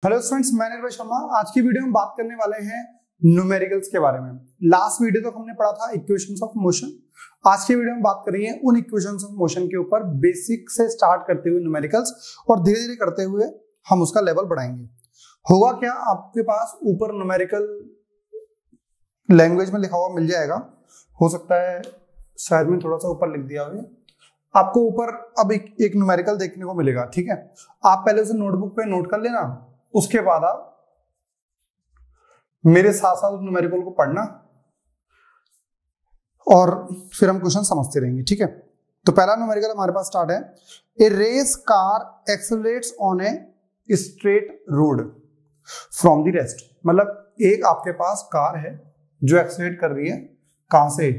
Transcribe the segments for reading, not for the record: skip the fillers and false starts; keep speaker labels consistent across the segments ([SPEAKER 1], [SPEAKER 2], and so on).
[SPEAKER 1] Hello friends, मैं निर्भय शर्मा। आज की वीडियो में बात करने वाले हैं न्यूमेरिकल्स के बारे में। लास्ट वीडियो तक हमने पढ़ा था इक्वेशंस ऑफ मोशन। आज की वीडियो में बात करेंगे उन इक्वेशंस ऑफ मोशन के ऊपर, बेसिक से स्टार्ट करते हुए न्यूमेरिकल्स, और धीरे धीरे करते हुए हम उसका लेवल बढ़ाएंगे। होगा क्या, आपके पास ऊपर न्यूमेरिकल लैंग्वेज में लिखा हुआ मिल जाएगा। हो सकता है शायद में थोड़ा सा ऊपर लिख दिया हो। आपको ऊपर अब एक न्यूमेरिकल देखने को मिलेगा, ठीक है। आप पहले उसे नोटबुक पे नोट कर लेना, उसके बाद आप मेरे साथ साथ उस न्यूमेरिकल को पढ़ना और फिर हम क्वेश्चन समझते रहेंगे, ठीक है। तो पहला न्यूमेरिकल हमारे पास स्टार्ट है। A race car accelerates on a straight road from the rest. मतलब एक आपके पास कार है जो एक्सेलरेट कर रही है, कहां से?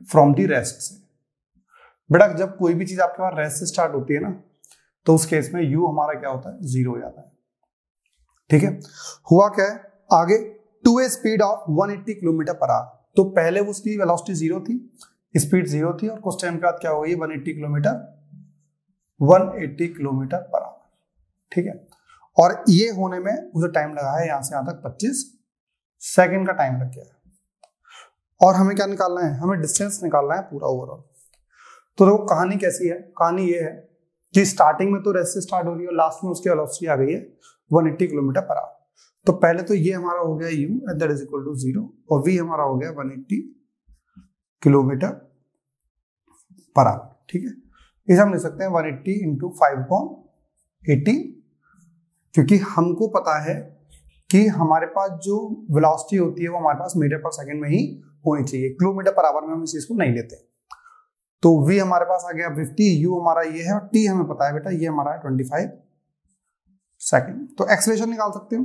[SPEAKER 1] फ्रॉम द रेस्ट से। बेटा जब कोई भी चीज आपके पास रेस्ट से स्टार्ट होती है ना, तो उस केस में u हमारा क्या होता है? 0 हो जाता है, ठीक है। हुआ क्या है आगे, to a speed of 180 kilometre per hour. तो पहले उसकी वेलोसिटी 0 थी, स्पीड 0 थी, और कुछ टाइम के बाद क्या हो गई? 180 किलोमीटर पर आवर, ठीक है। और ये होने में उसे टाइम लगा है, यहां से यहां तक 25 सेकंड का टाइम लग गया है। और हमें क्या निकालना है? हमें डिस्टेंस निकालना है पूरा ओवरऑल। तो देखो कहानी कैसी है। कहानी ये है कि स्टार्टिंग में तो रेस से स्टार्ट हो रही है, लास्ट में उसकी वेलोसिटी आ गई है 180 किलोमीटर पर आवर। तो पहले तो ये हमारा हो गया u and that is equal to 0, और v हमारा हो गया 180 किलोमीटर पर आवर, ठीक है। इसे हम लिख सकते हैं 180 इंटू 5/80, क्योंकि हमको पता है कि हमारे पास जो वेलोसिटी होती है वो हमारे पास मीटर पर सेकंड में ही होनी चाहिए, किलोमीटर पर आवर में हम इस चीज को नहीं लेते। तो v हमारे पास आ गया 50, u हमारा ये है, और t हमें पता है बेटा ये हमारा है 25 सेकंड। तो एक्सेलरेशन निकाल सकते हो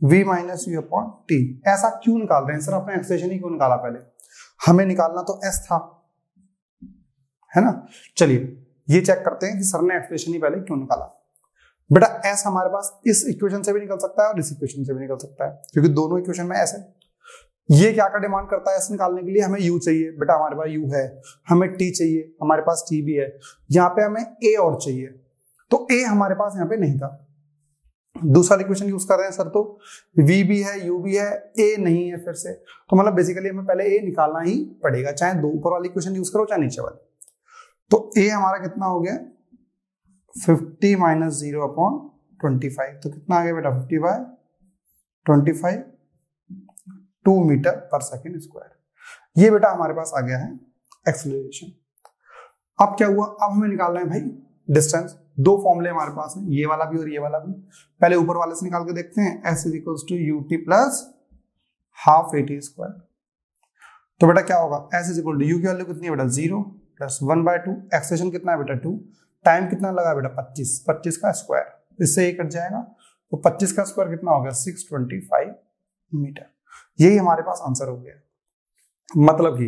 [SPEAKER 1] v minus u upon t। ऐसा क्यों निकाल रहे हैं सर? आपने एक्सेलरेशन ही क्यों निकाला? पहले हमें निकालना तो s था, है ना। चलिए ये चेक करते हैं कि सर ने एक्सेलरेशन ही पहले क्यों निकाला। बेटा s हमारे पास इस इक्वेशन से भी निकल सकता है और इस इक्वेशन से भी निकल सकता है, क्योंकि दोनों इक्वेशन में s है। ये क्या का डिमांड करता है? s निकालने के लिए हमें u चाहिए, बेटा हमारे पास u है। हमें t चाहिए, हमारे पास t भी है। यहाँ पे हमें a और चाहिए, तो a हमारे पास यहाँ पे नहीं था। दूसरा इक्वेशन यूज कर रहे हैं सर, तो v भी है, u भी है, a नहीं है फिर से। तो मतलब बेसिकली हमें पहले a निकालना ही पड़ेगा, चाहे दो ऊपर वाली इक्वेशन यूज करो चाहे नीचे वाली। तो a हमारा कितना हो गया? 50 माइनस 0 अपॉन 25। तो कितना आ गया बेटा? 50/25, 2 मीटर पर सेकेंड स्क्वायर। ये बेटा हमारे पास आ गया है एक्सेलरेशन। अब क्या हुआ? अब हमें निकालना है भाई डिस्टेंस। दो फॉर्मूले हमारे पास हैं, ये वाला भी और ये वाला भी। पहले ऊपर वाले से निकाल के देखते हैं, s is equal to ut plus half at square. तो बेटा क्या होगा? s is equal to u की वैल्यू कितनी है बेटा? 0 प्लस 1/2। एक्सेलरेशन कितना है बेटा? 2। टाइम कितना लगा बेटा? 25 का स्क्वायर। इससे ये कट जाएगा, तो 25 का स्क्वायर कितना हो गया? 625 मीटर। यही हमारे पास आंसर हो गया। मतलब कि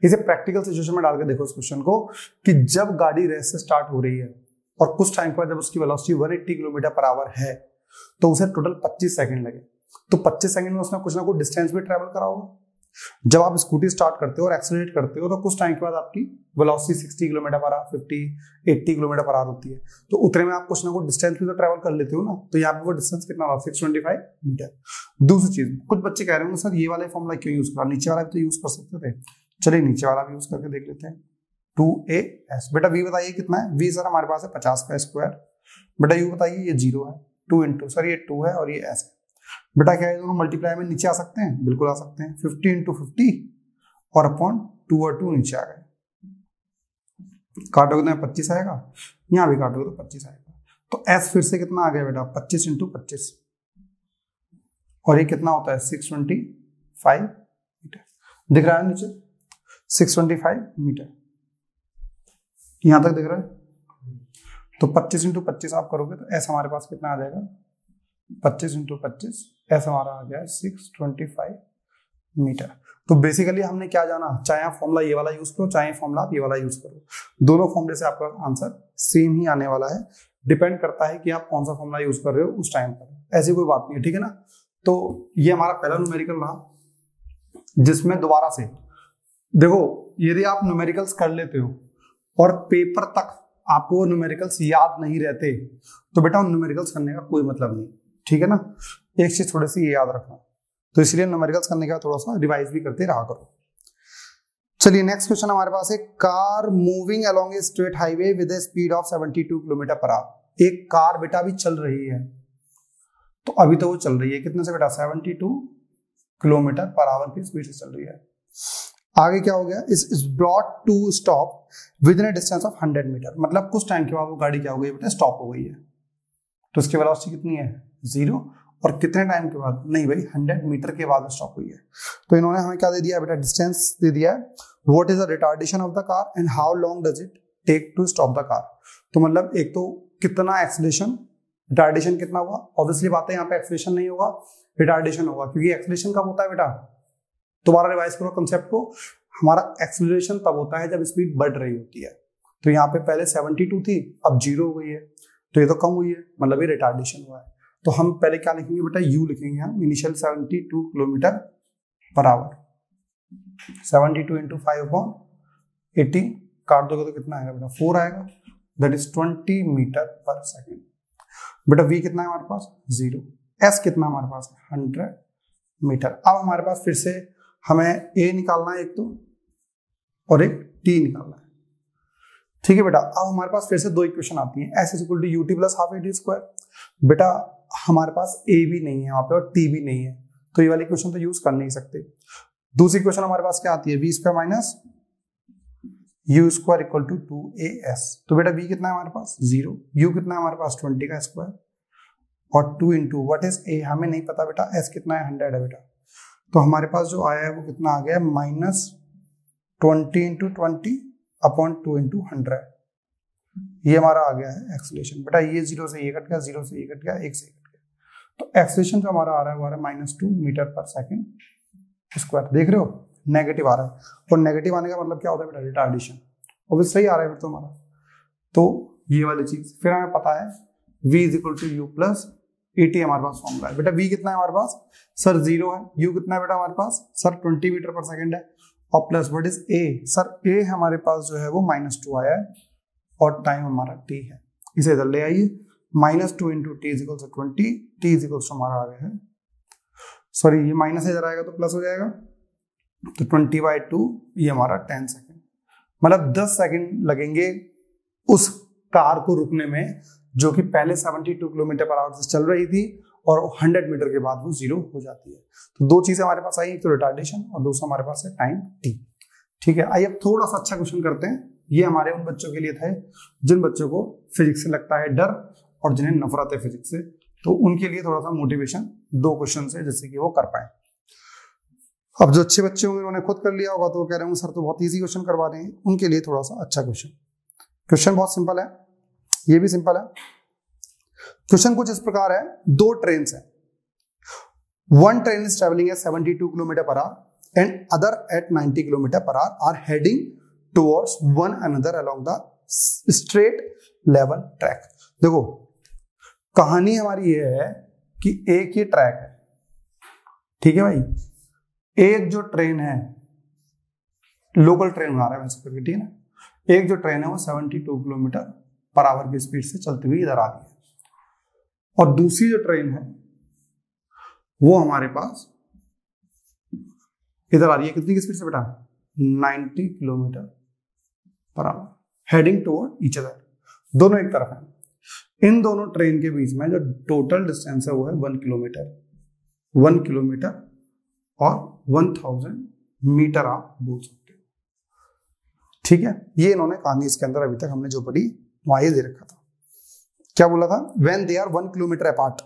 [SPEAKER 1] इसे प्रैक्टिकल सिचुएशन में डाल के देखो इस क्वेश्चन को, कि जब गाड़ी रेस से स्टार्ट हो रही है और कुछ टाइम के बाद जब उसकी वेलोसिटी 180 किलोमीटर पर आवर है, तो उसे टोटल 25 सेकंड लगे। तो 25 सेकंड में उसने कुछ ना कुछ डिस्टेंस भी ट्रेवल करा होगा। जब आप स्कूटी स्टार्ट करते हो और एक्सेलरेट करते हो, तो कुछ टाइम के बाद आपकी velocity 60 kilometre per our, 50, 80 kilometre per our होती है। तो उतने में आप कुछ ना कुछ डिस्टेंस भी तो ट्रेवल कर लेते हो ना। तो यहाँ पे वो डिस्टेंस कितना होगा? 625 मीटर। दूसरी चीज, कुछ बच्चे कह रहे होंगे सर ये वाला फॉर्मूला क्यों यूज करा, नीचे वाला भी तो यूज कर सकते थे। चलिए नीचे वाला भी यूज करके देख लेते हैं। 2as। बेटा v बताइए कितना है? v सर हमारे पास है 50 का स्क्वायर। बेटा u बताइए, ये 0 है। 2 इंटू सर ये 2 है और ये s है। बेटा क्या है, दोनों मल्टीप्लाई में नीचे आ सकते हैं? बिल्कुल आ सकते हैं। 50 इंटू 50 और अपॉन 2 और 2 नीचे आ गए। काटोगे तो 25 आएगा, यहाँ भी काटोगे तो 25 आएगा। तो s फिर से कितना आ गया बेटा? 25 इंटू 25, और ये कितना होता है? 625 मीटर। दिख रहा है नीचे? 625 मीटर यहां तक दिख रहा है। तो 25 इंटू 25 आप करोगे तो s हमारे पास कितना आ जाएगा? 25 इंटू 25, s हमारा आ गया 625 मीटर। तो बेसिकली हमने क्या जाना, चाहे आप फॉर्मूला ये वाला यूज करो, चाहे फॉर्मूला आप ये वाला यूज करो, दोनों फॉर्मूले से आपका आंसर सेम ही आने वाला है। डिपेंड करता है कि आप कौन सा फॉर्मूला यूज कर रहे हो उस टाइम पर, ऐसी कोई बात नहीं है, ठीक है ना। तो ये हमारा पहला न्यूमेरिकल रहा, जिसमें दोबारा से देखो, यदि आप न्यूमेरिकल्स कर लेते हो और पेपर तक आपको न्यूमेरिकल्स याद नहीं रहते तो बेटा उन न्यूमेरिकल्स करने का कोई मतलब नहीं, ठीक है ना। एक चीज थोड़ी सी ये याद रखना, तो इसलिए न्यूमेरिकल्स करने का थोड़ा सा रिवाइज भी करते रहा करो। चलिए नेक्स्ट क्वेश्चन हमारे पास है, car moving along a straight highway with A speed of 72 kilometre per our. एक कार बेटा भी चल रही है, तो अभी तो वो चल रही है कितने से बेटा, 72 किलोमीटर पर आवर की स्पीड से चल रही है। आगे क्या हो गया, is brought to stop within a distance of 100 metre, मतलब कुछ टाइम के बाद वो गाड़ी क्या हो गई बेटा, स्टॉप हो गई है। तो उसकी वेलोसिटी कितनी है, 0, और कितने टाइम के बाद, नहीं भाई 100 मीटर के बाद स्टॉप हुई है। तो इन्होंने हमें क्या दे दिया बेटा, डिस्टेंस दे दिया है, what is the retardation of the car and how long does it take to stop the car. तो मतलब एक तो कितना एक्सीलरेशन, रिटार्डेशन कितना हुआ, ऑब्वियसली बात है यहाँ पे एक्सीलरेशन नहीं होगा, रिटार्डेशन होगा, क्योंकि एक्सीलरेशन कब होता है बेटा, दोबारा रिवाइज करो कंसेप्ट को, हमारा एक्सीलरेशन तब होता है जब स्पीड बढ़ रही होती है। तो यहाँ पे पहले 72 थी, अब 0 हो गई है, तो ये तो कम हुई है, मतलब ये रिटार्डेशन हुआ है। तो हम पहले क्या लिखेंगे बेटा, यू लिखेंगे हम, initial 72 kilometre per our, 72 into 5/80 काट दोगे तो कितना आएगा बेटा, 4 आएगा, that is 20 metre per second. बेटा v कितना है हमारे पास, 0, s कितना हमारे पास है, 100 मीटर। अब हमारे पास फिर से हमें a निकालना है एक तो, और एक t निकालना है, ठीक है बेटा। अब हमारे पास फिर से दो इक्वेशन आती है, s equal to U T plus half A T square. बेटा हमारे पास a भी नहीं है वहां पे और t भी नहीं है, तो ये वाली इक्वेशन तो यूज कर नहीं सकते। दूसरी इक्वेशन हमारे पास क्या आती है, v square minus you square equal to 2as। तो बेटा v कितना है हमारे पास, 0, u कितना है हमारे पास 20 का स्क्वायर, और 2 इंटू वट इज a, हमें नहीं पता बेटा, s कितना है, 100 है बेटा। तो हमारे पास जो आया है वो कितना आ गया, -20 इंटू 20 अपॉन 2 इंटू 100, ये हमारा आ गया है एक्सीलरेशन। बेटा ये 0 से ये कट गया, 0 से ये कट गया, 1 से कट गया, तो एक्सीलरेशन जो हमारा आ रहा है वो आ रहा है -2 मीटर पर सेकेंड स्क्वायर। देख रहे हो नेगेटिव आ रहा है, और नेगेटिव आने का मतलब क्या होता है बेटा, रिटार्डेशन। और सही आ रहा है फिर तो हमारा, तो ये वाली चीज। फिर हमें पता है v is equal to U plus A T हमारे पास फॉर्मूला है। बेटा v कितना है हमारे पास, सर 0 है, u कितना है बेटा हमारे पास, सर 20 मीटर पर सेकेंड है, और plus what is a, sir a हमारे पास जो है वो -2 आया है, और टाइम हमारा t है, इसे इधर ले आइए, -2 into T is equal to 20, T is equal to हमारा आ गया है, सॉरी ये माइनस इधर आएगा तो प्लस हो जाएगा, तो 20/2 ये हमारा 10 सेकेंड, मतलब 10 सेकेंड लगेंगे उस कार को रुकने में जो कि पहले 72 किलोमीटर पर आवर से चल रही थी, और 100 मीटर के बाद वो 0 हो जाती है। तो दो चीजें हमारे पास आई, एक तो रिटार्डेशन और दूसरा हमारे पास है टाइम टी। ठीक है, आइए अब थोड़ा सा अच्छा क्वेश्चन करते हैं। ये हमारे उन बच्चों के लिए था जिन बच्चों को फिजिक्स से लगता है डर और जिन्हें नफरत है फिजिक्स से, तो उनके लिए थोड़ा सा मोटिवेशन दो क्वेश्चन से, जैसे कि वो कर पाए। अब जो अच्छे बच्चे होंगे उन्होंने खुद कर लिया होगा तो वो कह रहे होंगे सर तो बहुत इजी क्वेश्चन करवा रहे हैं, उनके लिए थोड़ा सा अच्छा क्वेश्चन बहुत सिंपल है, ये भी सिंपल है। क्वेश्चन कुछ इस प्रकार है, दो ट्रेन है, one train is travelling at 72 kilometre per hour and other at 90 kilometre per hour are heading towards one another along the straight level track. देखो कहानी हमारी ये है कि एक ही ट्रैक है, ठीक है भाई, एक जो ट्रेन है लोकल ट्रेन बना रहा है वैसे करके, ठीक है ना, एक जो ट्रेन है वो 72 किलोमीटर पर आवर की स्पीड से चलती हुई इधर आ रही है, और दूसरी जो ट्रेन है वो हमारे पास इधर आ रही है कितनी की स्पीड से बेटा, 90 kilometre per our, heading toward each other, दोनों एक तरफ है। इन दोनों ट्रेन के बीच में जो टोटल डिस्टेंस है वो है 1 किलोमीटर और 1000 मीटर आप बोल सकते हो, ठीक है। ये इन्होंने कहानी इसके अंदर अभी तक हमने जो पढ़ी वहां ये दे रखा था, क्या बोला था, when they are 1 kilometre apart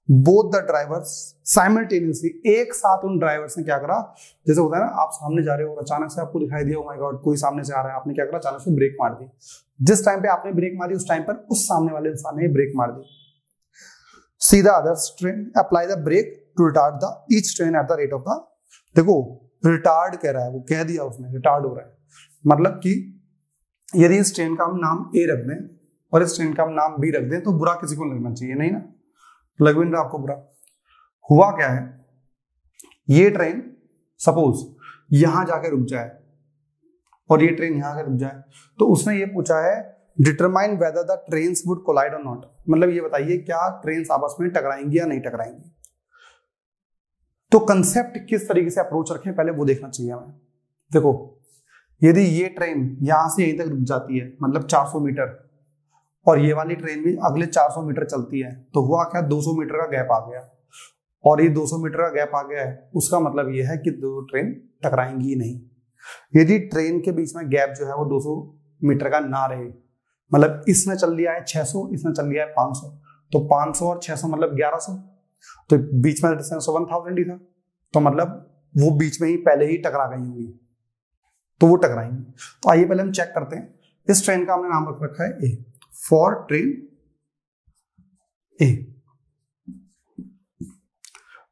[SPEAKER 1] both the drivers simultaneously, एक साथ उन ड्राइवर्स ने क्या करा, जैसे होता है ना आप सामने जा रहे हो और अचानक से आपको दिखाई दिया ओ माय गॉड कोई सामने से आ रहा है, आपने क्या करा, अचानक से ब्रेक मार दी। जिस टाइम पे आपने ब्रेक मारी उस टाइम पर उस सामने वाले इंसान ने ब्रेक मार दी। See the other train apply the brake to retard the each train at the rate of the, देखो रिटार्ड कह रहा है, वो कह दिया उसने रिटार्ड हो रहा है, मतलब कि यदि इस ट्रेन का हम नाम ए रख दें और इस ट्रेन का हम नाम बी रख दें तो बुरा किसी को लगना चाहिए नहीं ना, लग भी नहीं रहा आपको बुरा। हुआ क्या है, ये ट्रेन सपोज यहां जाके रुक जाए और ये ट्रेन यहां आकर रुक जाए, तो उसने ये पूछा है determine whether the trains would collide और नॉट, मतलब ये बताइए क्या ट्रेन्स आपस में टकराएंगी या नहीं टकराएंगी। तो कंसेप्ट किस तरीके से अप्रोच रखें पहले वो देखना चाहिए हमें। देखो यदि ये ट्रेन यहां से यहीं तक रुक जाती है, मतलब 400 मीटर, और ये वाली ट्रेन भी अगले 400 मीटर चलती है, तो हुआ क्या, 200 मीटर का गैप आ गया, और ये 200 मीटर का गैप आ गया है, उसका मतलब ये है कि दो ट्रेन टकराएंगी ही नहीं। यदि ट्रेन के बीच में गैप जो है वो 200 मीटर का ना रहे, मतलब इसने चल लिया है 600, इसने चल लिया है 500, तो 500 और 600 मतलब 1100, तो बीच में डिस्टेंस 1000 ही था, तो मतलब वो बीच में ही पहले ही टकरा गई होंगी, तो वो टकराएंगी। तो आइए पहले हम चेक करते हैं। इस ट्रेन का हमने नाम रख रखा है ए, फॉर ट्रेन ए।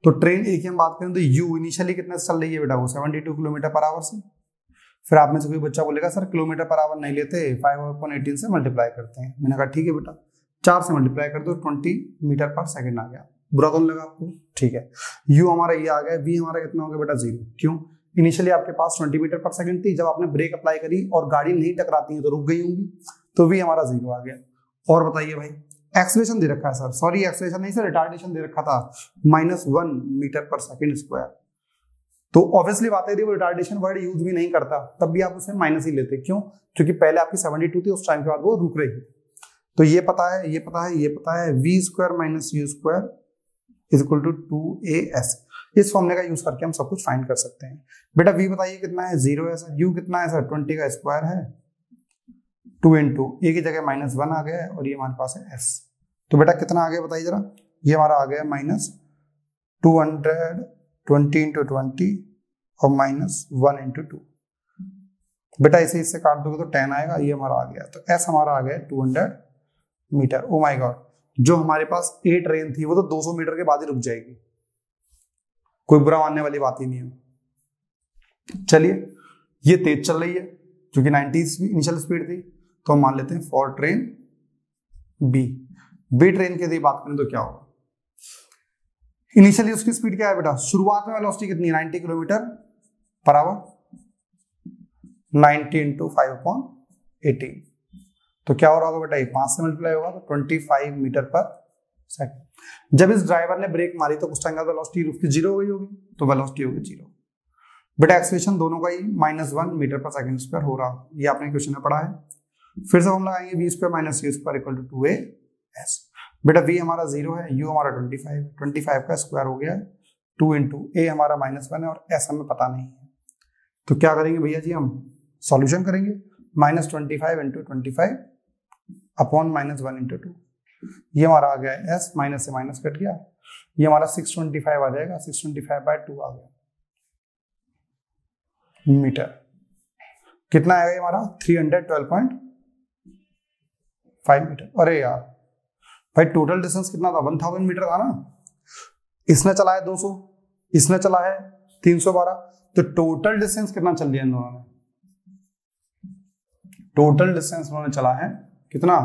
[SPEAKER 1] तो ट्रेन ए की हम बात करें तो यू इनिशियली कितने से चल रही है बेटा, वो 72 किलोमीटर पर आवर से। फिर आप में से कोई बच्चा बोलेगा सर किलोमीटर पर आवर नहीं लेते, 5/18 से मल्टीप्लाई करते हैं। मैंने कहा ठीक है बेटा, 4 से मल्टीप्लाई कर दो, 20 मीटर पर सेकंड आ गया। बुरा तो नहीं लगा आपको, ठीक है। यू हमारा ये आ गया, वी हमारा कितना हो गया बेटा 0। क्यों, इनिशियली आपके पास 20 मीटर पर सेकंड थी, जब आपने ब्रेक अप्लाई करी और गाड़ी नहीं टकराती है तो रुक गई होंगी, तो वी हमारा 0 आ गया। और बताइए भाई, एक्सेलरेशन दे रखा है सर, सॉरी एक्सेलरेशन नहीं सर, रिटार्डेशन दे रखा था -1 मीटर पर सेकंड स्क्वायर। तो ऑब्वियसली बात है, यदि वो रिटार्डेशन वर्ड यूज भी नहीं करता तब भी आप उसे माइनस ही लेते। क्यों, क्योंकि पहले आपकी 72 थी, उस टाइम के बाद वो रुक रही थी। तो ये पता है, ये पता है, ये पता है, v square minus you square is equal to 2as। इस फॉर्मूले का यूज करके हम सब कुछ फाइंड कर सकते हैं। बेटा v बताइए कितना है, 0 है सर। u कितना है सर, 20 का स्क्वायर है, 2 इंटू a की जगह -1 आ गया है, और ये हमारे पास है s। तो बेटा कितना आ गया बताइए जरा, ये हमारा आ गया -220 इंटू 20 और -1 इंटू 2। बेटा इसे इससे काट दोगे तो 10 आएगा, ये हमारा आ गया। तो s हमारा आ गया 200 मीटर। ओ माय गॉड, जो हमारे पास ए ट्रेन थी वो तो 200 मीटर के बाद ही रुक जाएगी, कोई बुरा मानने वाली बात ही नहीं है। चलिए, ये तेज चल रही है क्योंकि 90 इनिशियल स्पीड थी, तो हम मान लेते हैं for train B. B train की यदि बात करें तो क्या होगा, इनिशियली उसकी स्पीड क्या है बेटा, शुरुआत में वेलोसिटी कितनी, 90 किलोमीटर पर आवर, 90 इंटू 5/18, तो क्या हो रहा होगा बेटा, ये 5 से मल्टीप्लाई होगा तो 25 मीटर पर सेकंड। जब इस ड्राइवर ने ब्रेक मारी तो कुछ टाइम बाद वेलोसिटी उसकी 0 हो गई होगी, तो वेलोसिटी होगी 0। बेटा एक्सेलरेशन दोनों का ही -1 मीटर पर सेकंड स्क्वायर हो रहा, ये आपने क्वेश्चन में पढ़ा है। फिर से हम लगाएंगे v square minus u square equal to 2as। बेटा v हमारा 0 है, u हमारा 25 का स्क्वायर हो गया है, 2 इंटू a हमारा -1 है और s हमें पता नहीं है। तो क्या करेंगे भैया जी, हम सॉल्यूशन करेंगे, -25 इंटू 25 अपॉन -1 इंटू 2। ये हमारा आ गया है s, माइनस से माइनस कट गया, ये हमारा 625 आ जाएगा, 625/2 आ गया मीटर। कितना आएगा ये हमारा, 312.5 मीटर। अरे यार भाई, टोटल डिस्टेंस कितना था, 1000 मीटर था ना। इसने चला है 200, इसने चला है 312, तो टोटल डिस्टेंस कितना चल लिया इन दोनों ने, टोटल डिस्टेंस उन्होंने चला है कितना,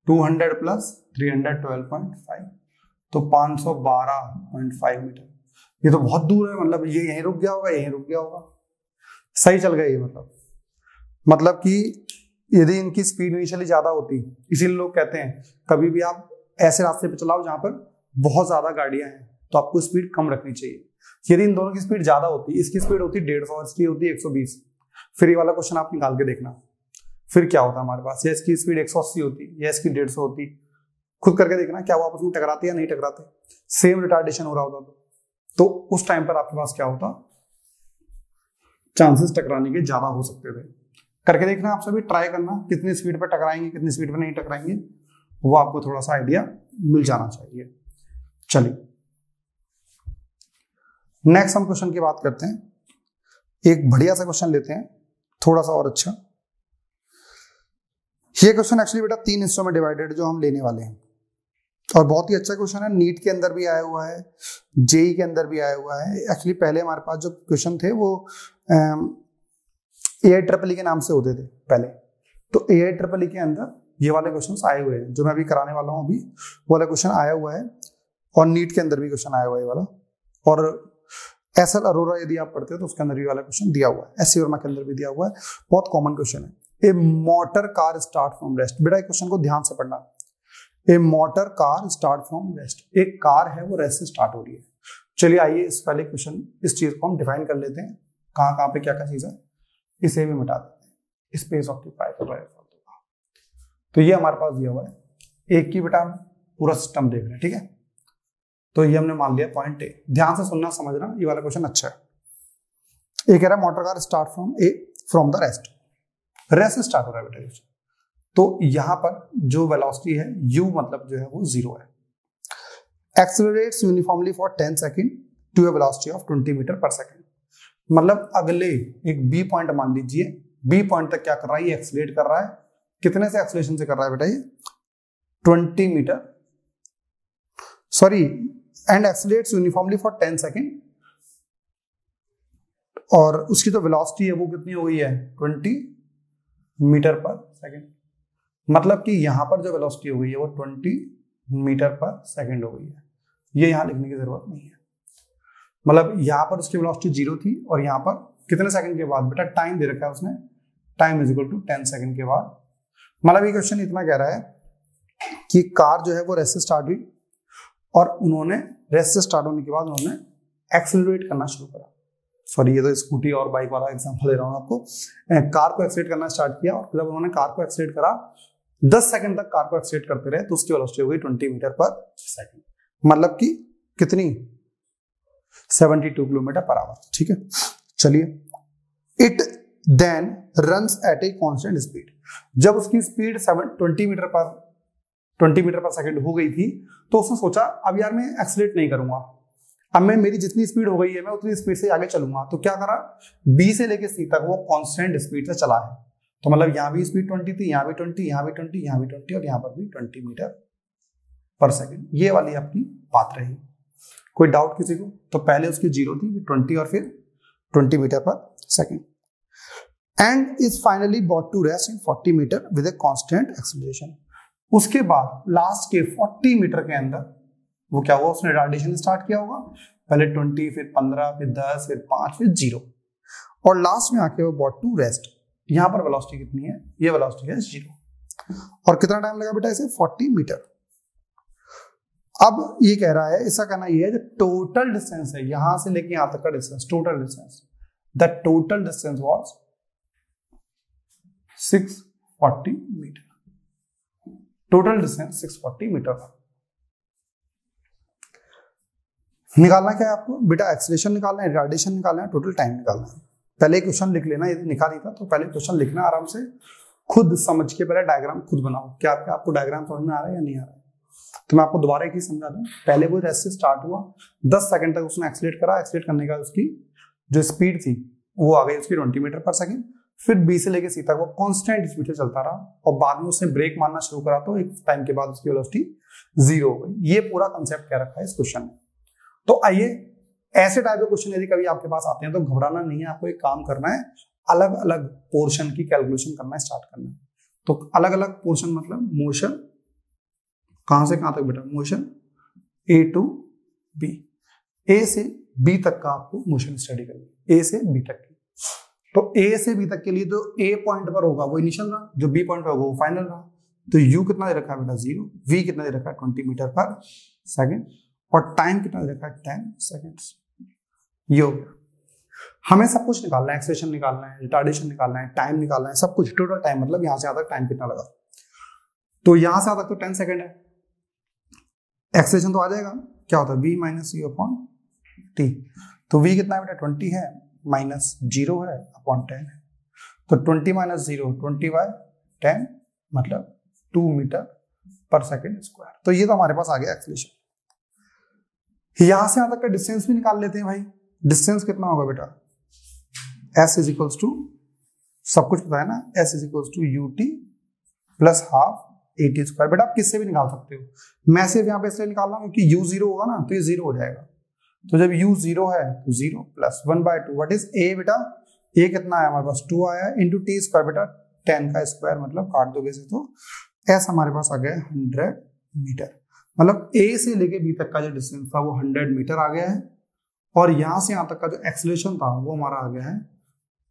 [SPEAKER 1] 200 प्लस 312.5, तो 512.5 मीटर। ये तो बहुत दूर है, मतलब ये यहीं रुक गया होगा, यहीं रुक गया होगा, सही चल गया ये। मतलब कि यदि इनकी स्पीड इनिशियली ज्यादा होती, इसीलिए लोग कहते हैं कभी भी आप ऐसे रास्ते पे चलाओ जहां पर बहुत ज्यादा गाड़ियां हैं तो आपको स्पीड कम रखनी चाहिए। यदि इन दोनों की स्पीड ज्यादा होती, इसकी स्पीड होती 150, इसकी होती 120, फिर ये वाला क्वेश्चन आप निकाल के देखना, फिर क्या होता हमारे पास, या इसकी स्पीड 180 होती या इसकी 150 होती, खुद करके देखना क्या वो आपस में टकराते या नहीं टकराते, सेम रिटार्डेशन हो रहा होता तो उस टाइम पर आपके पास क्या होता, चांसेस टकराने के ज्यादा हो सकते थे। करके देखना, आप सभी ट्राई करना, कितनी स्पीड पर टकराएंगे कितनी स्पीड पर नहीं टकराएंगे, वो आपको थोड़ा सा आइडिया मिल जाना चाहिए। चलिए नेक्स्ट हम क्वेश्चन की बात करते हैं, एक बढ़िया सा क्वेश्चन लेते हैं, थोड़ा सा और अच्छा। ये क्वेश्चन एक्चुअली बेटा 3 हिस्सों में डिवाइडेड जो हम लेने वाले हैं, और बहुत ही अच्छा क्वेश्चन है, नीट के अंदर भी आया हुआ है, जेई के अंदर भी आया हुआ है। एक्चुअली पहले हमारे पास जो क्वेश्चन थे वो AIEEE के नाम से होते थे पहले, तो AIEEE के अंदर ये वाले क्वेश्चंस आए हुए हैं, जो मैं अभी कराने वाला हूँ अभी, वो वाला क्वेश्चन आया हुआ है, और नीट के अंदर भी क्वेश्चन आया हुआ है ये वाला, और SL अरोरा यदि आप पढ़ते हो तो उसके अंदर भी वाला क्वेश्चन दिया हुआ है, SC वर्मा के अंदर भी दिया हुआ है, बहुत कॉमन क्वेश्चन है। A motor car start from rest. बेटा क्वेश्चन को ध्यान से पढ़ना। A motor car start from rest, एक कार है वो रेस्ट से स्टार्ट हो रही है। चलिए आइए इस पहले क्वेश्चन, इस चीज को हम डिफाइन कर लेते हैं, कहाँ कहाँ पे क्या क्या चीज है, इसे भी मिटा देते हैं। स्पेस ऑक्यूपाई कर रहा है। तो ये हमारे पास दिया हुआ है, एक की बेटा पूरा सिस्टम देख रहे हैं, ठीक है। तो ये हमने मान लिया पॉइंट ए। ध्यान से सुनना समझना, ये वाला क्वेश्चन अच्छा है। ये कह रहा है motor car start from the rest, rest start हो रहा है बेटा। तो यहां पर जो वेलोसिटी है u मतलब जो है वो 0 है। Accelerates uniformly for 10 second to a velocity of 20 metre per second. मतलब अगले एक बी पॉइंट मान लीजिए, बी पॉइंट तक क्या कर रहा है, ये एक्सेलरेट कर रहा है। कितने से एक्सेलरेशन से कर रहा है बेटा, ये 20 metre, sorry, and accelerates uniformly for 10 second. और उसकी तो वेलोसिटी है वो कितनी हो गई है, 20 मीटर पर सेकंड। मतलब कि यहां पर जो वेलोसिटी हो गई है वो 20 मीटर पर सेकंड हो गई है। ये यहां लिखने की जरूरत नहीं है। मतलब यहां पर उसकी वेलोसिटी 0 थी और यहां पर कितने सेकंड के बाद बेटा टाइम दे रखा है उसने, time is equal to 10 second के बाद। मतलब ये क्वेश्चन इतना कह रहा है कि कार जो है वो रेस्ट से स्टार्ट हुई और उन्होंने रेस्ट से स्टार्ट होने के बाद उन्होंने एक्सेलरेट करना शुरू करा। सॉरी, ये तो स्कूटी और बाइक वाला एग्जांपल दे रहा हूं आपको। कार को एक्सेलरेट करना स्टार्ट किया और जब उन्होंने कार को एक्सेलरेट करा 10 सेकंड तक कार को एक्सेलरेट करते रहे तो उसकी वेलोसिटी हो गई 20 मीटर पर सेकंड। मतलब कि कितनी, 72 किलोमीटर पर आवर, ठीक है। चलिए, it then runs at a constant speed. जब उसकी स्पीड 20 मीटर पर सेकंड हो गई थी तो उसने सोचा अब यार मैं एक्सेलरेट नहीं करूंगा, अब मैं मेरी जितनी स्पीड हो गई है मैं उतनी स्पीड से आगे चलूंगा। तो क्या करा, बी से लेके सी तक वो कांस्टेंट स्पीड से चला है। तो मतलब यहाँ भी स्पीड 20 थी, यहाँ भी 20, यहाँ भी 20, यहाँ भी 20 और यहाँ पर भी 20 मीटर पर सेकंड। ये वाली आपकी बात रही। कोई डाउट किसी को? तो पहले उसकी 0 थी, 20 और फिर 20 metre per second. And is finally brought to rest in 40 metre with a constant acceleration. उसके बाद लास्ट के 40 मीटर के अंदर वो क्या हुआ, उसने रिटार्डेशन स्टार्ट किया होगा। पहले 20, फिर 15, फिर 10, फिर 5, फिर 0 और लास्ट में आके वो ब्रॉट टू रेस्ट। यहां पर वेलोसिटी कितनी है, ये वेलोसिटी है 0 और कितना टाइम लगा बेटा इसे, 40 मीटर। अब ये कह रहा है, इसका कहना ये है जो टोटल डिस्टेंस है यहां से लेके यहां तक का distance, total distance, the total distance was 640 metre. Total distance 640 metre. निकालना क्या है आपको बेटा, एक्सेलरेशन निकालना है, रिटार्डेशन निकालना है, टोटल टाइम निकालना है। पहले क्वेश्चन लिख लेना, यदि निकाल नहीं था तो पहले क्वेश्चन लिखना आराम से, खुद समझ के पहले डायग्राम खुद बनाओ। क्या आपको डायग्राम समझ में आ रहा है या नहीं आ रहा है? तो मैं आपको दोबारा एक ही समझा दूं। पहले वो रेस्ट से स्टार्ट हुआ, 10 सेकंड तक उसने एक्सेलरेट करा, एक्सेलरेट करने के बाद उसकी जो स्पीड थी वो आ गई उसकी 20 मीटर पर सेकंड। फिर बी से लेके सी तक वो कांस्टेंट स्पीड से चलता रहा और बाद में उसने ब्रेक मारना शुरू करा तो एक टाइम के बाद उसकी वेलोसिटी 0 हो गई। ये पूरा कंसेप्ट क्या रखा है इस क्वेश्चन में। तो आइए, ऐसे टाइप के क्वेश्चन यदि कभी आपके पास आते हैं तो घबराना नहीं है, आपको एक काम करना है, अलग अलग पोर्शन की कैलकुलेशन करना स्टार्ट करना है। तो अलग अलग पोर्शन मतलब मोशन, कहां से कहां तक बेटा, मोशन ए टू बी, ए से बी तक का आपको मोशन स्टडी करनी है, ए से बी तक की। तो ए से बी तक के लिए जो ए पॉइंट पर होगा वो इनिशियल रहा, जो बी पॉइंट पर होगा वो फाइनल रहा। तो यू कितना दे रखा है बेटा, 0, वी कितना दे रखा है 20 मीटर पर सेकंड और टाइम कितना दे रखा है 10 सेकंड्स। ये हो गया। हमें सब कुछ निकालना है, एक्सेलरेशन निकालना है, रिटार्डेशन निकालना है, टाइम निकालना है, सब कुछ, टोटल टाइम मतलब यहां से यहां तक टाइम कितना लगा। तो यहां से यहां तक तो 10 सेकंड है, एक्सेलरेशन तो आ जाएगा, क्या होता है v minus you upon T. तो v कितना है बेटा 20 है, माइनस 0 है अपॉन 10 है। तो 20 माइनस 0 20/10 मतलब 2 मीटर पर सेकेंड स्क्वायर। तो ये तो हमारे पास आ गया एक्सेलरेशन। यहां से यहां तक का डिस्टेंस भी निकाल लेते हैं भाई। डिस्टेंस कितना होगा बेटा, s इज इक्वल्स टू, सब कुछ पता है ना, s is equals to ut plus half at square. बेटा आप किससे भी निकाल सकते हो, मैं सिर्फ यहाँ पे इसलिए निकाल रहा हूँ क्योंकि u 0 होगा ना तो ये 0 हो जाएगा। तो जब u 0 है तो 0 प्लस 1/2 व्हाट इज a बेटा, a कितना है हमारे पास 2 आया इंटू टी स्क्वायर बेटा 10 का स्क्वायर मतलब काट दोगे से तो s हमारे पास आ गया 100 मीटर। मतलब a से लेके b तक का जो डिस्टेंस था वो 100 मीटर आ गया है और यहां से यहां तक का जो एक्सेलरेशन था वो हमारा आ गया है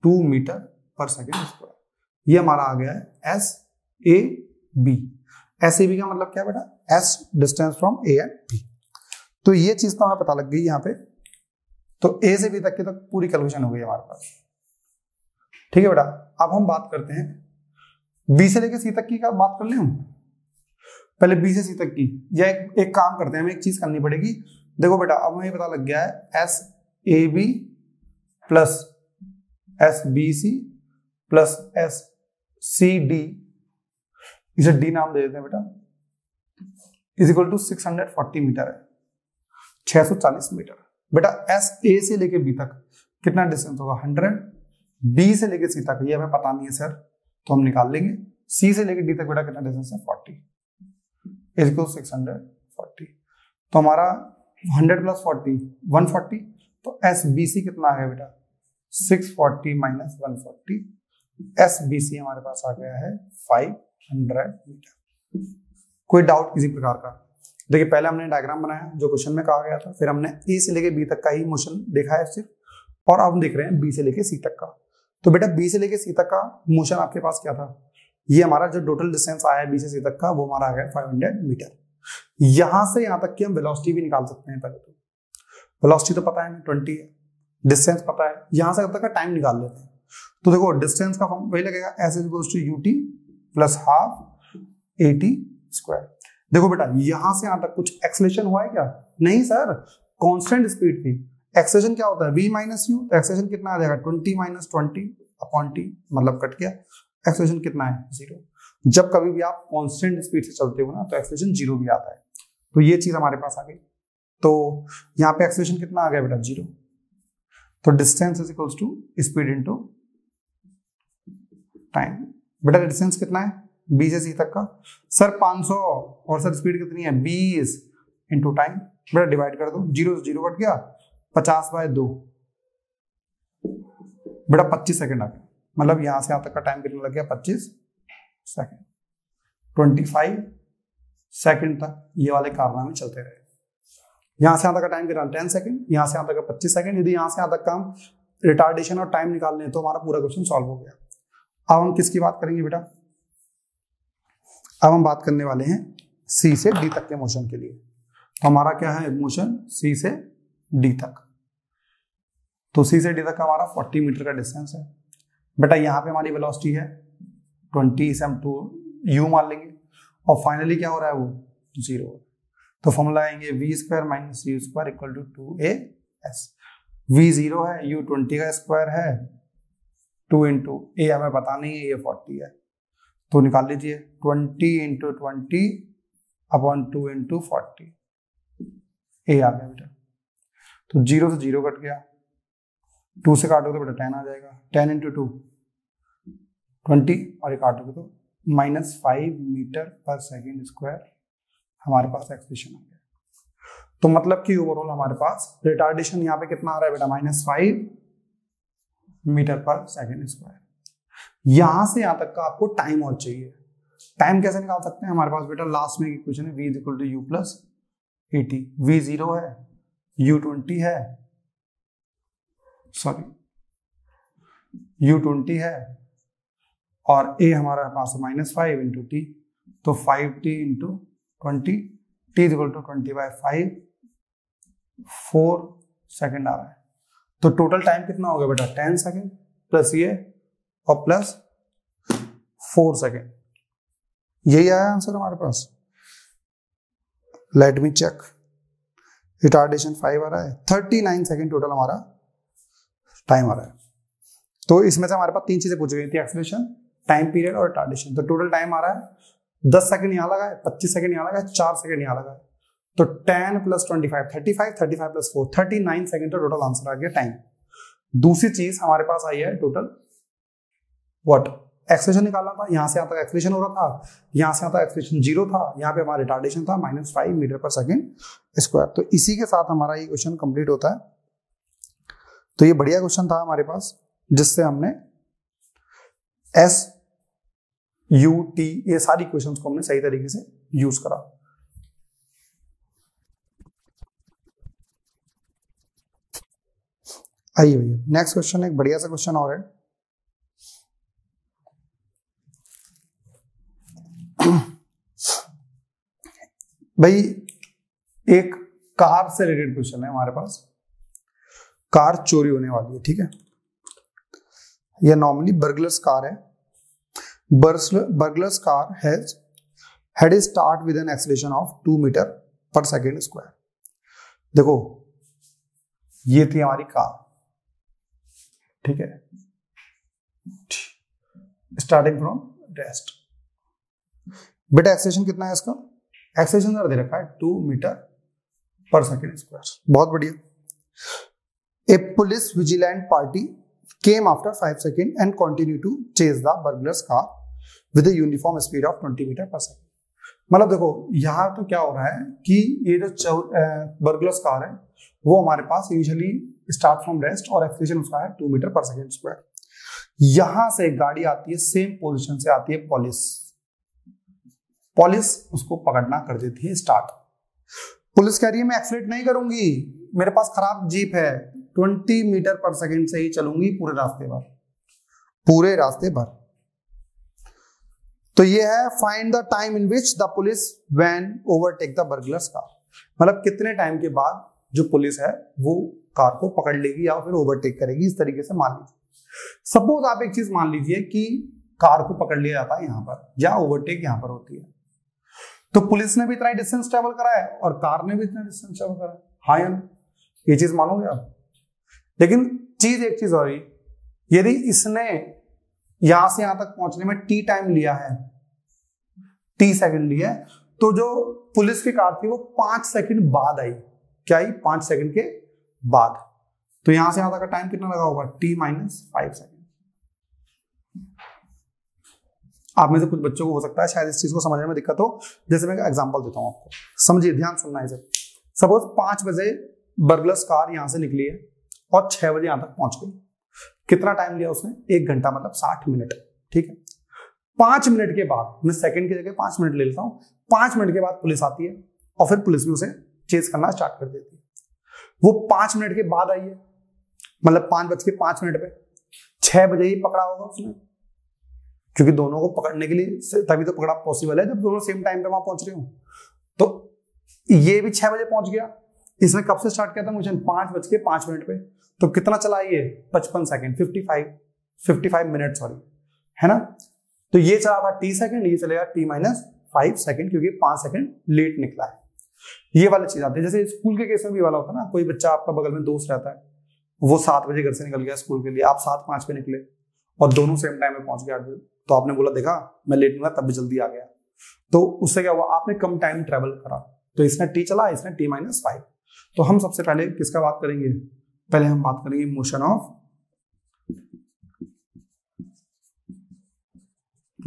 [SPEAKER 1] 2 मीटर पर सेकेंड स्क्वायर। ये हमारा आ गया है S A B. S A B का मतलब क्या है बेटा, S distance from A and B. तो ये चीज तो हमें पता लग गई यहाँ पे। तो ए से बी तक की तो पूरी कैलकुलेशन हो गई हमारे पास। ठीक है बेटा, अब हम बात करते हैं बी से लेके सी तक की। बात कर ले हम पहले बी से सी तक की, या एक काम करते हैं, हमें एक चीज करनी पड़ेगी। देखो बेटा, अब हमें पता लग गया है S A B plus S B C plus S C D, इसे डी नाम दे देते हैं बेटा, इज इक्वल टू 640 मीटर है, 640 मीटर। बेटा एस ए से लेके बी तक कितना डिस्टेंस होगा, 100। बी से लेके सी तक ये हमें पता नहीं है सर, तो हम निकाल लेंगे। सी से लेके डी तक बेटा कितना डिस्टेंस है, 40 इज इक्वल 640। तो हमारा 100 प्लस 40 140, तो एस बी सी कितना आ गया बेटा, 640 माइनस 140, एस बी सी हमारे पास आ गया है 500 मीटर। कोई डाउट किसी प्रकार का? देखिए पहले हमने डायग्राम बनाया जो क्वेश्चन में कहा गया था, फिर हमने ए से लेके बी तक का ही मोशन देखा है सिर्फ, और अब हम देख रहे हैं बी से लेके सी तक का। तो बेटा बी से लेके सी तक का मोशन आपके पास क्या था, ये हमारा जो टोटल डिस्टेंस आया है बी से सी तक का, वो हमारा आ गया 500 मीटर। यहां से यहां तक की हम वेलोसिटी भी निकाल सकते हैं। पहले तो वेलोसिटी तो पता है 20 है, डिस्टेंस पता है, यहां से तक का टाइम निकाल लेते हैं। तो देखो डिस्टेंस का फॉर्म वही लगेगा, S is equals to u t plus half a t square. देखो बेटा यहां से यहां तक कुछ एक्सेलरेशन हुआ है क्या, नहीं सर, कांस्टेंट स्पीड थी। एक्सेलरेशन क्या होता है, v माइनस यू, तो एक्सेलरेशन कितना आ जाएगा 20 माइनस 20 अपॉन टी, मतलब कट गया। एक्सेलरेशन कितना है, 0। जब कभी भी आप कांस्टेंट स्पीड से चलते हो ना, तो एक्सेलरेशन 0 भी आता है। तो ये चीज हमारे पास आ गई। तो यहाँ पे एक्सेलरेशन कितना आ गया बेटा, 0। तो distance is equals to speed into time. बेटा डिस्टेंस कितना है बी से सी तक का, सर 500, और सर स्पीड कितनी है 20 इंटू टाइम। बेटा डिवाइड कर दो, 0 से 0 कट गया, 50/2, बेटा 25 सेकंड आ गया। मतलब यहां से यहां तक का टाइम कितना लग गया, 25 सेकंड। 25 सेकंड तक ये वाले कारनामे चलते रहे। यहां से यहां तक का टाइम कितना, 10 सेकंड, यहां से यहां तक का 25 सेकंड। यदि यहां से यहां तक का हम रिटार्डेशन और टाइम निकाल लें तो हमारा पूरा क्वेश्चन सॉल्व हो गया। अब हम किसकी बात करेंगे बेटा, अब हम बात करने वाले हैं सी से डी तक के मोशन के लिए। तो हमारा क्या है मोशन, सी से डी तक। तो सी से डी तक का हमारा 40 मीटर का डिस्टेंस है। बेटा यहाँ पे हमारी वेलोसिटी है 20, इसे हम 2u मान लेंगे, और फाइनली क्या हो रहा है वो 0। तो फॉर्मूला आएंगे v² minus u² equal to 2as। v 0 है, u 20 का स्क्वायर है, 2 इंटू ए हमें पता नहीं है, ये 40 है, तो निकाल लीजिए 20 इंटू 20 अपॉन 2 इंटू 40, ए आ गया बेटा। तो 0 से 0 कट गया, 2 से काटोगे तो बेटा 10 आ जाएगा, 10 इंटू 2 20, और ये काटोगे तो -5 मीटर पर सेकेंड स्क्वायर हमारे पास एक्सप्रेशन आ गया। तो मतलब कि ओवरऑल हमारे पास रिटार्डेशन यहाँ पे कितना आ रहा है बेटा, -5 मीटर पर सेकेंड स्क्वायर। यहां से यहां तक का आपको टाइम और चाहिए। टाइम कैसे निकाल सकते हैं, हमारे पास बेटा लास्ट में इक्वेशन है v is equal to u plus a t. v 0 है, u 20 है, सॉरी u 20 है, और a हमारा पास -5 इंटू टी, तो 5t into 20, t is equal to 20/5, 4 second आ रहा है। तो टोटल टाइम कितना हो गया बेटा, 10 सेकेंड प्लस ये और प्लस 4 सेकेंड। यही आया आंसर हमारे पास। लेट मी चेक, रिटार्डेशन 5 आ रहा है, 39 सेकेंड टोटल हमारा टाइम आ रहा है। तो इसमें से हमारे पास 3 चीजें पूछी गई थी, एक्सेलरेशन, टाइम पीरियड और रिटार्डेशन। तो टोटल टाइम आ रहा है 10 सेकेंड यहाँ लगा है, 25 सेकेंड यहाँ लगा है, 4 सेकेंड यहाँ लगा है। तो 10 प्लस 25 35, 35 प्लस 4 39 सेकेंड का टोटल आंसर आ गया टाइम। दूसरी चीज हमारे पास आई है टोटल व्हाट, एक्सेलरेशन निकालना था। यहां से यहां तक एक्सेलरेशन हो रहा था, यहां से यहां तक एक्सेलरेशन 0 था, यहां पे हमारा रिटार्डेशन था -5 मीटर पर सेकेंड स्क्वायर। तो इसी के साथ हमारा ये क्वेश्चन कंप्लीट होता है। तो ये बढ़िया क्वेश्चन था हमारे पास, जिससे हमने एस यू टी ये सारी क्वेश्चंस को हमने सही तरीके से यूज करा। आइए भैया नेक्स्ट क्वेश्चन, एक बढ़िया सा क्वेश्चन और है। भाई एक कार से रिलेटेड क्वेश्चन है हमारे पास, कार चोरी होने वाली है, ठीक है। यह नॉर्मली बर्गलर्स कार है। Burglar's car has had a start with an acceleration of 2 metre per second square. देखो ये थी हमारी कार, ठीक है, स्टार्टिंग फ्रॉम रेस्ट। बेटा एक्सेलेरेशन कितना है इसका? एक्सेलेरेशन दे रखा है 2 मीटर पर सेकेंड स्क्वायर। बहुत बढ़िया। A police vigilant party came after 5 seconds and continued to chase the burglar's car with a uniform speed of 20 metre per second. मतलब देखो यहाँ तो क्या हो रहा है कि ये जो बर्गलर्स कार है वो हमारे पास इनिशियली स्टार्ट फ्रॉम रेस्ट और एक्सेलरेशन उसका है 2 मीटर पर सेकेंड स्क्वायर। यहां से गाड़ी आती है, सेम पोजीशन से आती है पुलिस उसको पकड़ना कर देती है स्टार्ट। पुलिस कह रही है मैं एक्सीलेट नहीं करूंगी, मेरे पास खराब जीप है, 20 मीटर पर सेकेंड से ही चलूंगी पूरे रास्ते भर। तो ये है find the time in which the police van overtake the burglar's car. मतलब कितने टाइम के बाद जो पुलिस है वो कार को पकड़ लेगी या फिर ओवरटेक करेगी। इस तरीके से मान लीजिए, सपोज आप एक चीज मान लीजिए कि कार को पकड़ लिया जाता है यहां पर या ओवरटेक यहां पर होती है, तो पुलिस ने भी इतना डिस्टेंस ट्रेवल करा है और कार ने भी इतना डिस्टेंस ट्रेवल करा है। हाँ या ये चीज मानोगे आप? लेकिन एक चीज और, यदि इसने यहां से यहां तक पहुंचने में टी टाइम लिया है, टी सेकंड लिया है, तो जो पुलिस की कार थी वो 5 सेकंड बाद आई। क्या आई? 5 सेकंड के बाद। तो यहां से यहां तक का टाइम कितना लगा होगा? T minus 5 second. आप में से कुछ बच्चों को हो सकता है शायद इस चीज को समझने में दिक्कत हो। जैसे मैं एग्जांपल देता हूं आपको, समझिए, ध्यान सुनना है इसे। सपोज 5 बजे बर्गलर्स कार यहां से निकली है और 6 बजे यहां तक पहुंच गई। कितना टाइम लिया उसने? 1 घंटा, मतलब 60 मिनट, ठीक है। 5 मिनट के बाद, मैं सेकंड की जगह 5 मिनट ले लेता हूं, 5 मिनट के बाद पुलिस आती है और फिर पुलिस भी उसे चेस करना स्टार्ट कर देती है। वो 5 मिनट के बाद आई है, मतलब 5:05 पे 6 बजे ही पकड़ा होगा उसने, क्योंकि दोनों को पकड़ने के लिए तभी तो पकड़ा पॉसिबल है जब दोनों सेम टाइम पे वहां पहुंच रहे हो। तो ये भी 6 बजे पहुंच गया। इसने कब से स्टार्ट किया था मुझे? 5:05 पे। तो कितना चला ये? 55 सेकंड, 55 मिनट, सॉरी, है ना। तो ये चला था टी सेकंड, ये चलेगा टी माइनस 5 सेकंड, क्योंकि 5 सेकंड लेट निकला है। ये वाली चीज आती है। जैसे स्कूल के केस में भी वाला होता है ना, कोई बच्चा आपका बगल में दोस्त रहता है, वो 7 बजे घर से निकल गया स्कूल के लिए, आप 7:05 पे निकले और दोनों सेम टाइम में पहुंच गए 8 बजे, तो आपने बोला देखा मैं लेट निकला तब भी जल्दी आ गया। तो उससे क्या हुआ? आपने कम टाइम ट्रेवल करा। तो इसने टी चला, इसने टी माइनस 5। तो हम सबसे पहले किसका बात करेंगे? पहले हम बात करेंगे मोशन ऑफ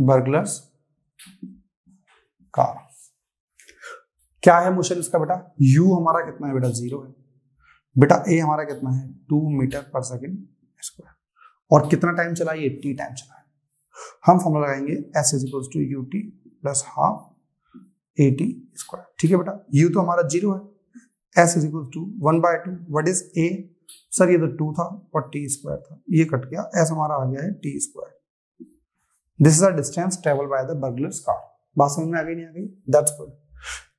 [SPEAKER 1] बर्गलर्स कार। क्या है मोशन इसका बेटा? u हमारा कितना है बेटा? 0 है। बेटा a हमारा कितना है? 2 मीटर पर सेकेंड स्क्वायर। और कितना टाइम चला? ये t टाइम चला है। हम फॉर्मूला लगाएंगे s is equal to ut plus half at square. ठीक है बेटा, u तो हमारा 0 है, s is equal to 1/2। What is a? Sir ये तो 2 था और t स्क्वायर था, ये कट गया, s हमारा आ गया है t square. This is the distance travel by the burglar's car. बात समझ में आ गई? नहीं आ गई? That's good.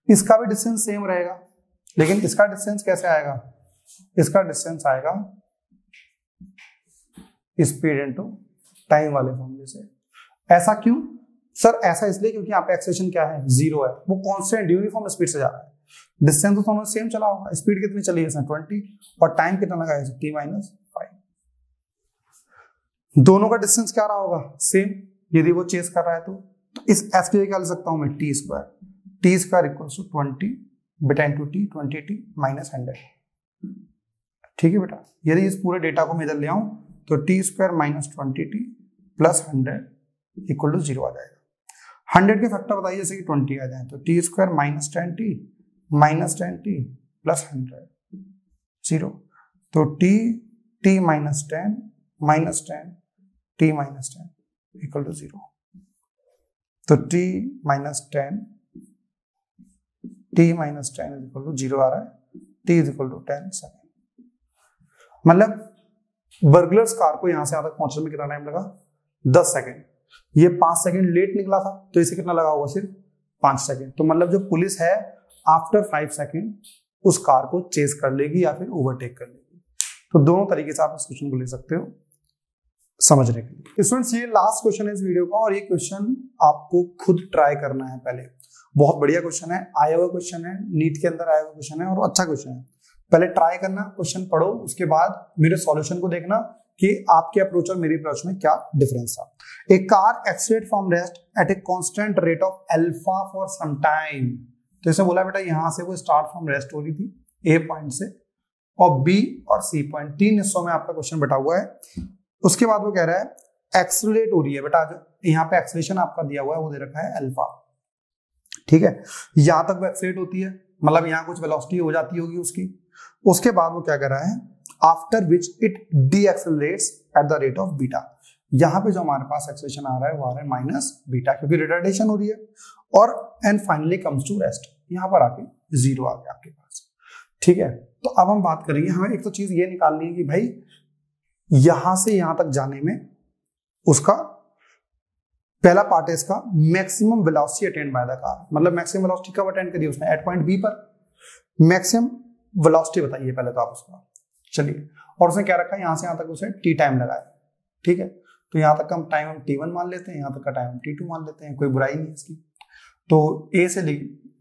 [SPEAKER 1] इसका भी डिस्टेंस सेम रहेगा, लेकिन इसका डिस्टेंस कैसे आएगा? इसका डिस्टेंस आएगा स्पीड इनटू टाइम वाले फॉर्मूले से। ऐसा क्यों? सर ऐसा इसलिए क्योंकि यहाँ पे एक्सेलेरेशन क्या है? 0 है, वो कांस्टेंट यूनिफॉर्म स्पीड से जा रहा है। डिस्टेंस तो दोनों सेम चला होगा। स्पीड कितनी चली है इसमें? 20, और टाइम कितना लगा है? t minus 5। दोनों का डिस्टेंस क्या रहा होगा? सेम। यदि वो चेस कर रहा है तो इस s के लिए क्या ले सकता हूं मैं? t square. t square equal to 20 बेटा इंटू टी, 20t माइनस 100। ठीक है बेटा, यदि इस पूरे डेटा को मैं इधर ले आऊं तो t square minus 20t plus 100 equal to 0 आ जाएगा। 100 के फैक्टर बताइए, जैसे कि 20 आ जाए तो t square minus 10t plus 100 0। तो t minus 10 minus 10 t minus 10 equal to 0। तो t minus 10 is equal to 0 आ रहा है, t is equal to 10 second. मतलब बर्गलर्स कार को यहां से यहां तक पहुंचने में कितना टाइम लगा? 10 सेकेंड। ये 5 सेकेंड लेट निकला था, तो इसे कितना लगा होगा? सिर्फ 5 सेकेंड। तो मतलब जो पुलिस है आफ्टर 5 सेकेंड उस कार को चेस कर लेगी या फिर ओवरटेक कर लेगी। तो दोनों तरीके से आप इस क्वेश्चन को ले सकते हो समझने के लिए। स्टूडेंट्स ये लास्ट क्वेश्चन है इस वीडियो का और ये क्वेश्चन आपको खुद ट्राई करना है। पहले बहुत बढ़िया क्वेश्चन है, आया हुआ क्वेश्चन है, नीट के अंदर आया हुआ क्वेश्चन है और अच्छा क्वेश्चन है। पहले ट्राई करना, क्वेश्चन पढ़ो, उसके बाद मेरे सॉल्यूशन को देखना कि आपके अप्रोच और मेरी अप्रोच में क्या डिफरेंस था। A car accelerate from rest at a constant rate of alpha for some time. तो इसे बोला बेटा यहां से वो स्टार्ट फ्रॉम रेस्ट हो रही थी ए पॉइंट से और बी और सी पॉइंट, 3 हिस्सों में आपका क्वेश्चन बटा हुआ है। उसके बाद वो कह रहा है एक्सीलरेट हो रही है बेटा, जो यहाँ पे एक्सीलरेशन आपका दिया हुआ है वो दे रखा है अल्फा, ठीक है। यहां तक वो एक्सीलरेट होती है, मतलब यहाँ कुछ वेलोसिटी हो जाती होगी उसकी। उसके बाद वो क्या कर रहा है, after which it D accelerates eight the rate of beta. यहाँ पे जो हमारे पास एक्सेलरेशन आ रहा है वो आ रहा है माइनस बीटा, क्योंकि रिटार्डेशन हो रही है। और and finally comes to rest, यहाँ पर आके 0 आ गया आपके पास, ठीक है। तो अब हम बात करेंगे, हमें एक तो चीज ये निकालनी है कि भाई यहां से यहां तक जाने में उसका पहला पार्ट है इसका maximum velocity attend by the car, मतलब मैक्सिमम वेलोसिटी कब अटेंड करी उसने, एट पॉइंट बी पर। मैक्सिमम वेलोसिटी बताइए पहले तो आप उसका, चलिए। और उसने क्या रखा है, यहां से यहां तक उसे टी टाइम लगाया, ठीक है। तो यहां तक हम टाइम हम t1 मान लेते हैं, यहां तक का टाइम हम t2 मान लेते हैं, कोई बुराई नहीं इसकी। तो ए से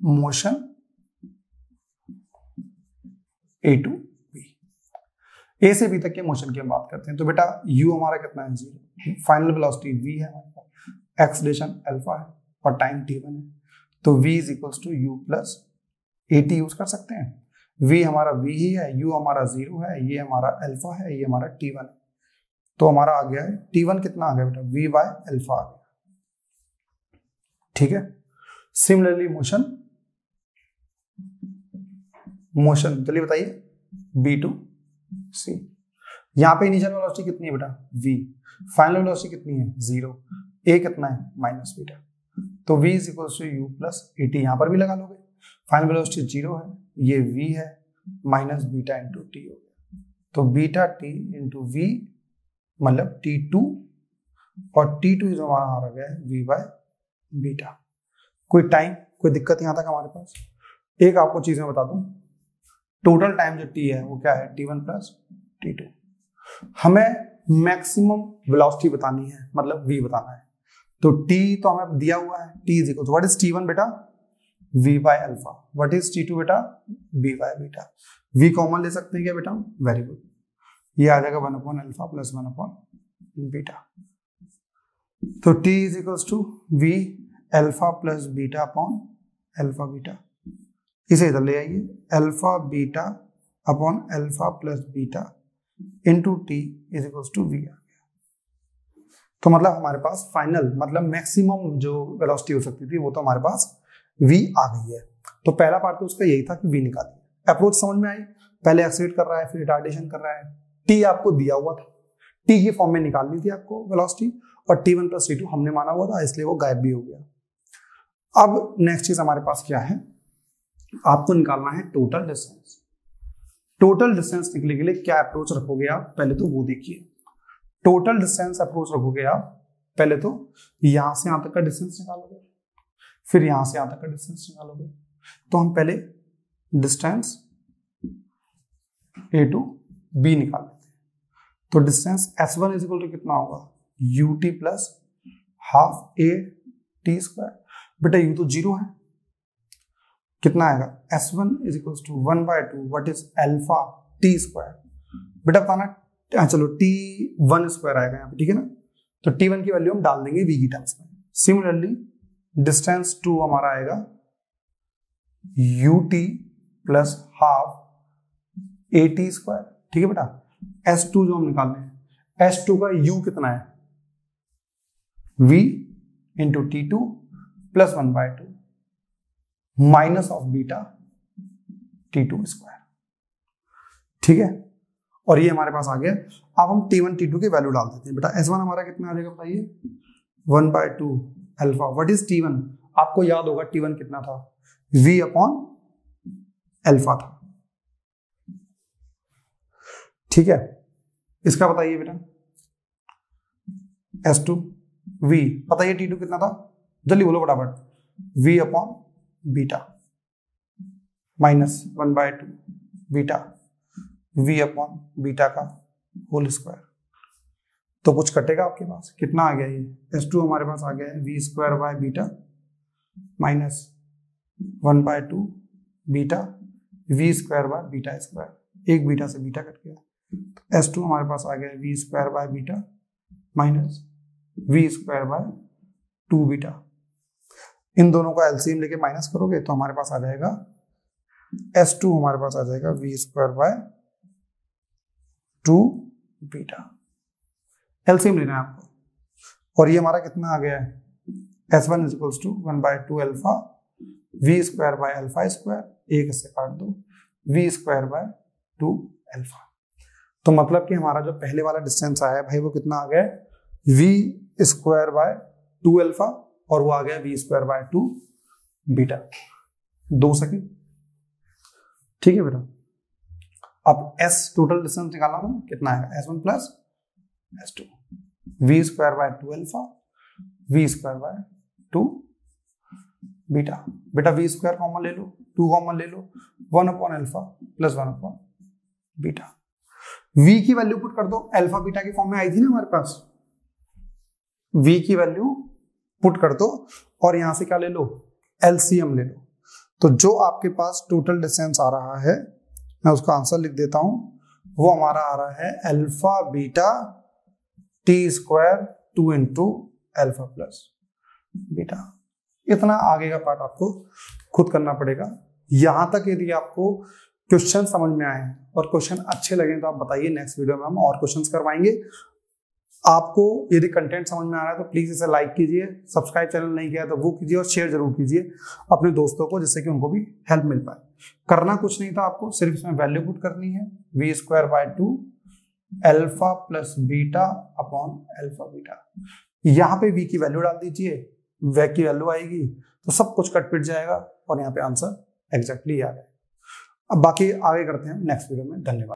[SPEAKER 1] मोशन ए टू बी, ए से बी तक के मोशन की हम बात करते हैं। तो बेटा u हमारा कितना है 0, फाइनल वेलोसिटी v है हमारे पास, एक्सेलरेशन अल्फा है और टाइम t1 है। तो v is equals to u plus at use कर सकते हैं। v हमारा v ही है, u हमारा 0 है, ये हमारा अल्फा है, ये हमारा t1 है। तो हमारा आ गया है t1 कितना आ गया बेटा, v बाय अल्फा आ गया, ठीक है। सिमिलरली मोशन चलिए बताइए b टू c। यहाँ पे इनिशियल वेलोसिटी कितनी है बेटा v, फाइनल वेलोसिटी कितनी है 0, a कितना है माइनस बीटा। तो v is equal to u plus at, यहाँ पर भी लगा लोगे। फाइनल वेलोसिटी 0 है, ये v है, माइनस बीटा इंटू टी हो गया। तो बीटा टी इंटू वी मतलब t2 और t2 जो हमारा आ गया है v बाय बीटा। कोई टाइम कोई दिक्कत यहाँ तक हमारे पास। एक आपको चीज मैं बता दूं, टोटल टाइम जो t है वो क्या है t1 प्लस t2। हमें मैक्सिमम वेलोसिटी बतानी है, मतलब v बताना है। तो t तो हमें दिया हुआ है, t is equal to what is t1 बेटा v by alpha, what is t2 बेटा b by beta. v common ले सकते हैं क्या बेटा, वेरी गुड, ये आ जाएगा 1 upon alpha plus 1 upon beta. तो t is equal to v alpha plus beta upon alpha beta. इसे इधर ले आइए, alpha beta upon alpha plus beta into T is equal to V आ गया। तो मतलब हमारे पास फाइनल मतलब मैक्सिमम जो वेलोसिटी हो सकती थी वो तो हमारे पास v आ गई है। तो पहला पार्ट तो उसका यही था कि v निकालिए। अप्रोच समझ में आई, पहले एक्सीलरेट कर रहा है फिर रिटार्डेशन कर रहा है, t आपको दिया हुआ था, t की फॉर्म में निकालनी थी आपको वेलोसिटी, और t1 प्लस t2 हमने माना हुआ था इसलिए वो गायब भी हो गया। अब नेक्स्ट चीज हमारे पास क्या है, आपको निकालना है टोटल डिस्टेंस। टोटल डिस्टेंस निकलने के लिए क्या अप्रोच रखोगे आप, पहले तो वो देखिए। टोटल डिस्टेंस अप्रोच रखोगे आप, पहले तो यहां से यहां तक का डिस्टेंस निकालोगे, फिर यहां से यहां तक का डिस्टेंस निकालोगे। तो हम पहले डिस्टेंस a टू b निकाल लेते हैं। तो distance s1 is equal to कितना होगा, ut plus half a t square. बेटा u तो 0 है, कितना आएगा s1 is equal to 1/2 what is alpha t square. बेटा बताना, चलो t1 स्क्वायर आएगा यहाँ पे, ठीक है ना। तो t1 की वैल्यू हम डाल देंगे v की टर्म्स में। सिमिलरली डिस्टेंस 2 हमारा आएगा ut plus half at square, ठीक है बेटा। s2 जो हम निकालने हैं, s2 का u कितना है v into t2 plus 1/2 minus of beta t2 square, ठीक है। और ये हमारे पास आ गया। अब हम t1 t2 की वैल्यू डाल देते हैं। बेटा s1 हमारा कितना आ जाएगा बताइए, 1/2 अल्फा, व्हाट इज t1, आपको याद होगा t1 कितना था, v अपॉन अल्फा था, ठीक है। इसका बताइए बेटा s2 v, बताइए t2 कितना था, जल्दी बोलो फटाफट, v upon beta, minus 1/2 beta v upon beta का होल स्क्वायर। तो कुछ कटेगा आपके पास, कितना आ गया ये S2 हमारे पास आ गया है v square by beta minus 1/2 beta v square by beta square, एक बीटा से बीटा कट गया। तो S2 हमारे पास आ गया है v square by beta minus v square by 2 beta. इन दोनों का एलसीएम लेके माइनस करोगे तो हमारे पास आ जाएगा S2 हमारे पास आ जाएगा v square by 2 beta. LCM लेना है आपको, और ये हमारा कितना आ गया है S1 equals to 1/2 alpha v square by alpha square, एक इससे काट दो v स्क्वायर बाय 2 अल्फा। तो मतलब कि हमारा जो पहले वाला डिस्टेंस आया है भाई वो कितना आ गया है v स्क्वायर बाय 2 अल्फा, और वो आ गया v square by 2 beta. 2 second, ठीक है बेटा। अब s टोटल डिस्टेंस निकालना था, कितना आएगा S1 plus S2 v square by 2 alpha v square by 2 beta. बेटा v स्क्वायर कॉमन ले लो, 2 कॉमन ले लो, 1 upon alpha plus 1 upon beta. v की वैल्यू पुट कर दो, अल्फा बीटा की फॉर्म में आई थी ना हमारे पास, v की वैल्यू पुट कर दो और यहां से क्या ले लो, एलसीएम ले लो। तो जो आपके पास टोटल डिस्टेंस आ रहा है मैं उसका आंसर लिख देता हूं, वो हमारा आ रहा है alpha beta T square 2 into alpha plus beta. इतना आगे का पार्ट आपको खुद करना पड़ेगा। यहां तक यदि आपको क्वेश्चन समझ में आए और क्वेश्चन अच्छे लगे तो आप बताइए, नेक्स्ट वीडियो में हम और क्वेश्चंस करवाएंगे। आपको यदि कंटेंट समझ में आ रहा है तो प्लीज इसे लाइक कीजिए, सब्सक्राइब चैनल नहीं किया तो वो कीजिए, और शेयर जरूर कीजिए अपने दोस्तों को, जिससे कि उनको भी हेल्प मिल पाए। करना कुछ नहीं था आपको, सिर्फ इसमें वैल्यू पुट करनी है, v square by 2 alpha plus beta upon alpha beta. यहाँ पे v की वैल्यू डाल दीजिए, v की वैल्यू आएगी तो सब कुछ कट पिट जाएगा और यहाँ पे आंसर एग्जैक्टली आ जाएगा। अब बाकी आगे करते हैं नेक्स्ट वीडियो में। धन्यवाद।